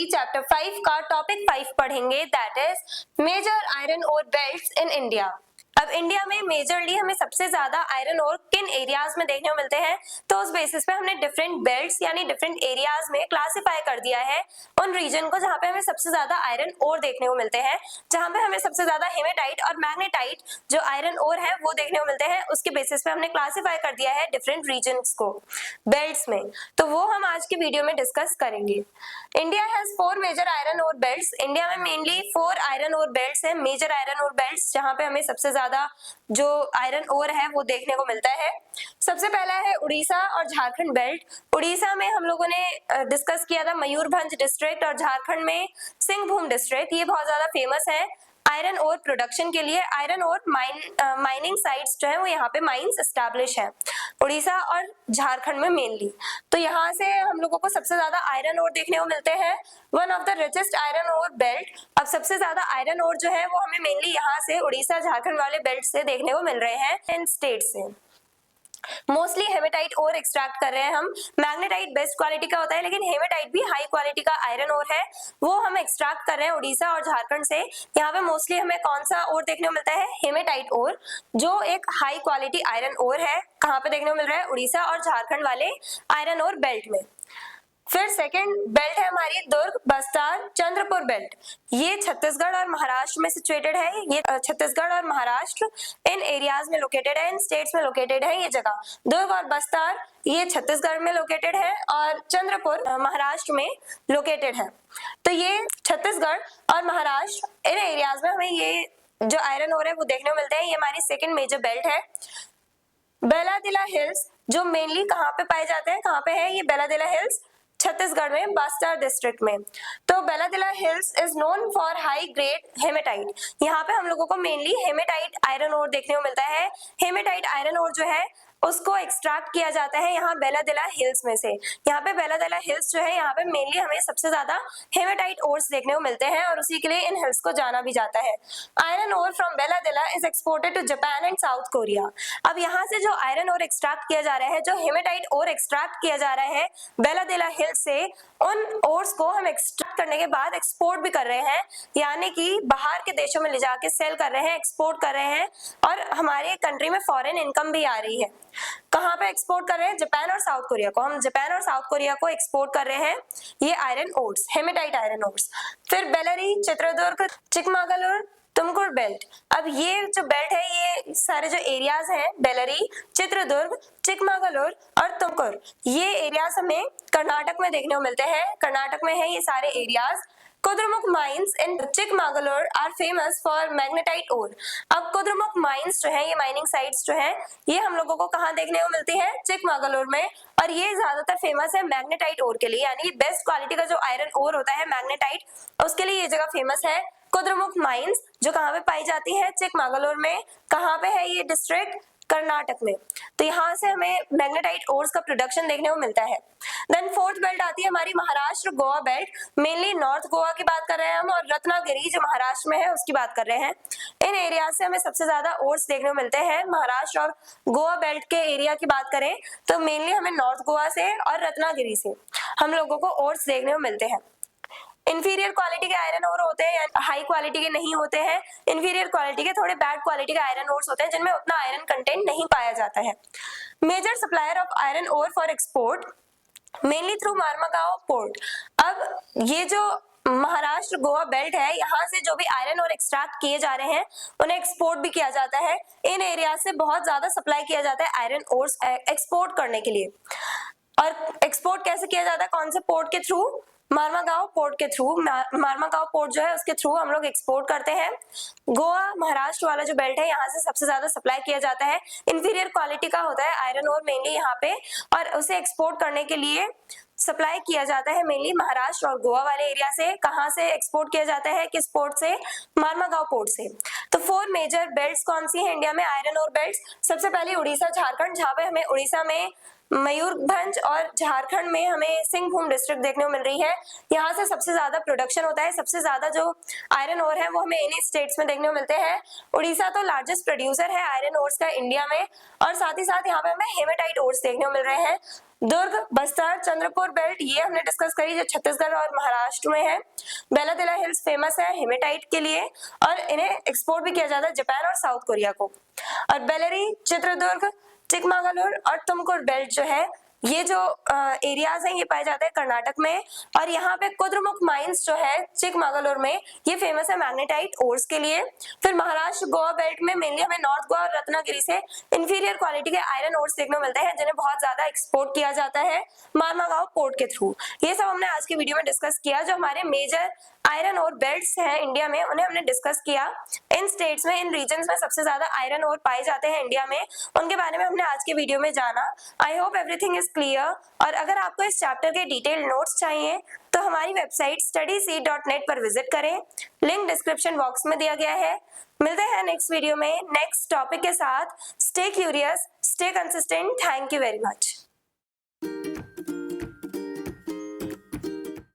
Finally chapter 5 का topic 5 पढ़ेंगे, that is major iron ore belts in India. अब India में मेजरली हमें सबसे ज्यादा आयरन ओर किन एरियाज में देखने को मिलते हैं, तो उस बेसिस पे हमने डिफरेंट बेल्ट्स यानी डिफरेंट एरियाज में क्लासिफाई कर दिया है उन रीजन को जहां पे हमें सबसे ज्यादा आयरन ओर देखने को मिलते हैं, जहां पे हमें सबसे ज्यादा हेमेटाइट और मैग्नेटाइट जो आयरन ओर है वो देखने को मिलते हैं। उसके बेसिस पे हमने क्लासिफाई कर दिया है डिफरेंट रीजन्स को बेल्ट्स में, तो वो हम आज की वीडियो में डिस्कस करेंगे। India has 4 major iron ore belts. India में मेनली 4 आयरन ओर बेल्ट्स है, मेजर आयरन ओर बेल्ट्स, जहां पे हमें सबसे ज्यादा जो आयरन ओर है वो देखने को मिलता है। सबसे पहला है उड़ीसा और झारखंड बेल्ट। उड़ीसा में हम लोगों ने डिस्कस किया था मयूरभंज डिस्ट्रिक्ट, और झारखंड में सिंहभूम डिस्ट्रिक्ट। ये बहुत ज्यादा फेमस है आयरन ओर प्रोडक्शन के लिए। आयरन ओर माइनिंग साइट्स जो है वो यहाँ पे माइंस एस्टैब्लिश है उड़ीसा और झारखंड में मेनली। तो यहाँ से हम लोगों को सबसे ज्यादा आयरन ओर देखने को मिलते हैं। One of the richest iron ore belt. अब सबसे ज्यादा आयरन ओर जो है वो हमें मेनली यहाँ से उड़ीसा झारखंड वाले बेल्ट से देखने को मिल रहे हैं इन स्टेट से। मोस्टली हेमेटाइट ओर एक्सट्रैक्ट कर रहे हैं हम। मैग्नेटाइट बेस्ट क्वालिटी का होता है, लेकिन हेमेटाइट भी हाई क्वालिटी का आयरन ओर है, वो हम एक्सट्रैक्ट कर रहे हैं उड़ीसा और झारखंड से। यहाँ पे मोस्टली हमें कौन सा ओर देखने को मिलता है, हेमेटाइट ओर, जो एक हाई क्वालिटी आयरन ओर है। कहाँ पे देखने को मिल रहा है, उड़ीसा और झारखंड वाले आयरन ओर बेल्ट में। फिर सेकंड बेल्ट है हमारी दुर्ग बस्तर चंद्रपुर बेल्ट। ये छत्तीसगढ़ और महाराष्ट्र में सिचुएटेड है। ये छत्तीसगढ़ और महाराष्ट्र इन एरियाज में लोकेटेड है, इन स्टेट्स में लोकेटेड है ये जगह। दुर्ग और बस्तर ये छत्तीसगढ़ में लोकेटेड है और चंद्रपुर महाराष्ट्र में लोकेटेड है। तो ये छत्तीसगढ़ और महाराष्ट्र इन एरियाज में हमें ये जो आयरन ओर है वो देखने को मिलते हैं। ये हमारी सेकेंड मेजर बेल्ट है। बेलादिला हिल्स जो मेनली कहाँ पे पाए जाते हैं, कहाँ पे है ये बेलादिला हिल्स, छत्तीसगढ़ में बस्तर डिस्ट्रिक्ट में। तो Bailadila hills is known for high grade hematite. यहाँ पे हम लोगों को मेनली हेमेटाइट आयरन ओर देखने को मिलता है। हेमेटाइट आयरन ओर जो है उसको एक्सट्रैक्ट किया जाता है यहाँ बेलादिला हिल्स में से। यहाँ पे बेलादिला हिल्स जो है यहाँ पे मेनली हमें सबसे ज्यादा हेमेटाइट ओर्स देखने को मिलते हैं, और उसी के लिए इन हिल्स को जाना भी जाता है। Iron ore from Bailadila is exported to Japan and South Korea. अब यहाँ से जो आयरन ओर एक्सट्रैक्ट किया जा रहा है, जो हेमेटाइट ओर एक्सट्रैक्ट किया जा रहा है बेलादिला हिल्स से, उन ओर्स को हम एक्सट्रैक्ट करने के बाद एक्सपोर्ट भी कर रहे हैं, यानी कि बाहर के देशों में ले जाके सेल कर रहे हैं, एक्सपोर्ट कर रहे हैं, और हमारे कंट्री में फॉरेन इनकम भी आ रही है। कहाँ पे एक्सपोर्ट कर रहे हैं, जापान और साउथ कोरिया को। हम जापान और साउथ कोरिया को एक्सपोर्ट कर रहे हैं ये iron ores, hematite iron ores. फिर बेलरी, चित्रदुर्ग, चिकमगलुर, तुमकुर बेल्ट। अब ये जो बेल्ट है, ये सारे जो एरियाज हैं बेलरी, चित्रदुर्ग, चिकमगलुर और तुमकुर, ये एरियाज हमें कर्नाटक में देखने को मिलते हैं। कर्नाटक में है ये सारे areas. Kudremukh mines in Chikmagalur are famous for magnetite ore. अब कुद्रेमुख माइंस जो है, ये माइनिंग साइट्स जो है, ये हम लोगों को कहाँ देखने को मिलती है, चिकमगलुर में, और ये ज्यादातर फेमस है मैग्नेटाइट ओर के लिए, यानी बेस्ट क्वालिटी का जो आयरन ओर होता है मैग्नेटाइट, उसके लिए ये जगह फेमस है। कुद्रेमुख माइंस जो कहाँ पे पाई जाती है, चिकमगलुर में। कहाँ पे है ये डिस्ट्रिक्ट, कर्नाटक में। तो यहाँ से हमें मैग्नेटाइट ओर्स का प्रोडक्शन देखने को मिलता है। देन फोर्थ बेल्ट आती है हमारी Maharashtra Goa belt. Mainly north Goa की बात कर रहे हैं हम, और रत्नागिरी जो महाराष्ट्र में है उसकी बात कर रहे हैं। इन एरिया से हमें सबसे ज्यादा ओर्स देखने को मिलते हैं। महाराष्ट्र और गोवा बेल्ट के एरिया की बात करें तो मेनली हमें नॉर्थ गोवा से और रत्नागिरी से हम लोगों को ओर्स देखने को मिलते हैं। इंफीरियर क्वालिटी के आयरन ओर होते हैं, हाई क्वालिटी के नहीं होते हैं। इंफीरियर क्वालिटी के, थोड़े बैड क्वालिटी के आयरन ओर्स होते हैं जिनमें उतना आयरन कंटेंट नहीं पाया जाता है। Major supplier of iron ore for export mainly through Marmagao port. अब ये जो महाराष्ट्र गोवा बेल्ट है, यहाँ से जो भी आयरन और एक्सट्रैक्ट किए जा रहे हैं उन्हें एक्सपोर्ट भी किया जाता है। इन एरिया से बहुत ज्यादा सप्लाई किया जाता है आयरन ओर्स एक्सपोर्ट करने के लिए। और एक्सपोर्ट कैसे किया जाता है, कौन से पोर्ट के थ्रू, मारमागांव पोर्ट के थ्रू। मारमागांव पोर्ट जो है उसके थ्रू हम लोग एक्सपोर्ट करते हैं। गोवा महाराष्ट्र वाला जो बेल्ट है, यहाँ से सबसे ज्यादा सप्लाई किया जाता है। इंफीरियर क्वालिटी का होता है आयरन ओर मेनली यहाँ पे, और उसे एक्सपोर्ट करने के लिए सप्लाई किया जाता है मेनली महाराष्ट्र और गोवा वाले एरिया से। कहाँ से एक्सपोर्ट किया जाता है, किस पोर्ट से, मारमागांव पोर्ट से। तो 4 मेजर बेल्ट्स कौन सी है इंडिया में, आयरन ओर बेल्ट्स। सबसे पहले उड़ीसा झारखंड, जहाँ पे हमें उड़ीसा में मयूरभंज और झारखंड में हमें सिंहभूम डिस्ट्रिक्ट देखने को मिल रही है। यहाँ से सबसे ज्यादा प्रोडक्शन होता है, सबसे ज्यादा जो आयरन ओर है वो हमें इन्हीं स्टेट्स में देखने को मिलते हैं। उड़ीसा तो लार्जेस्ट प्रोड्यूसर है आयरन ओर्स का इंडिया में, और साथ ही साथ यहाँ पे हमें हेमेटाइट ओर्स देखने को मिल रहे हैं। दुर्ग, बस्तर, चंद्रपुर बेल्ट ये हमने डिस्कस करी जो छत्तीसगढ़ और महाराष्ट्र में है। बेलादिला हिल्स फेमस है हेमेटाइट के लिए और इन्हें एक्सपोर्ट भी किया जाता है जापान और साउथ कोरिया को। और बेलरी, चित्रदुर्ग, चिकमगलुर और तुमकुर बेल्ट जो है ये जो एरियाज हैं ये पाए जाते हैं कर्नाटक में। और यहाँ पे कुद्रेमुख माइंस जो है चिकमगलुर में ये फेमस है मैग्नेटाइट ओर्स के लिए। फिर महाराष्ट्र गोवा बेल्ट में मेनली हमें नॉर्थ गोवा और रत्नागिरी से इंफीरियर क्वालिटी के आयरन ओर्स देखने को मिलते हैं जिन्हें बहुत ज्यादा एक्सपोर्ट किया जाता है मारमागांव पोर्ट के थ्रू। ये सब हमने आज की वीडियो में डिस्कस किया। जो हमारे मेजर आयरन और बेल्ट्स हैं इंडिया में उन्हें हमने डिस्कस किया। इन स्टेट्स में, इन रीजन्स में सबसे ज्यादा आयरन और पाए जाते हैं इंडिया में, उनके बारे में हमने आज के वीडियो में जाना। I hope everything is clear. और अगर आपको इस चैप्टर के डिटेल नोट्स चाहिए तो हमारी वेबसाइट studyseed.net पर विजिट करें, लिंक डिस्क्रिप्शन बॉक्स में दिया गया है। मिलते हैं नेक्स्ट वीडियो में नेक्स्ट टॉपिक के साथ। Stay curious, stay consistent. Thank you very much.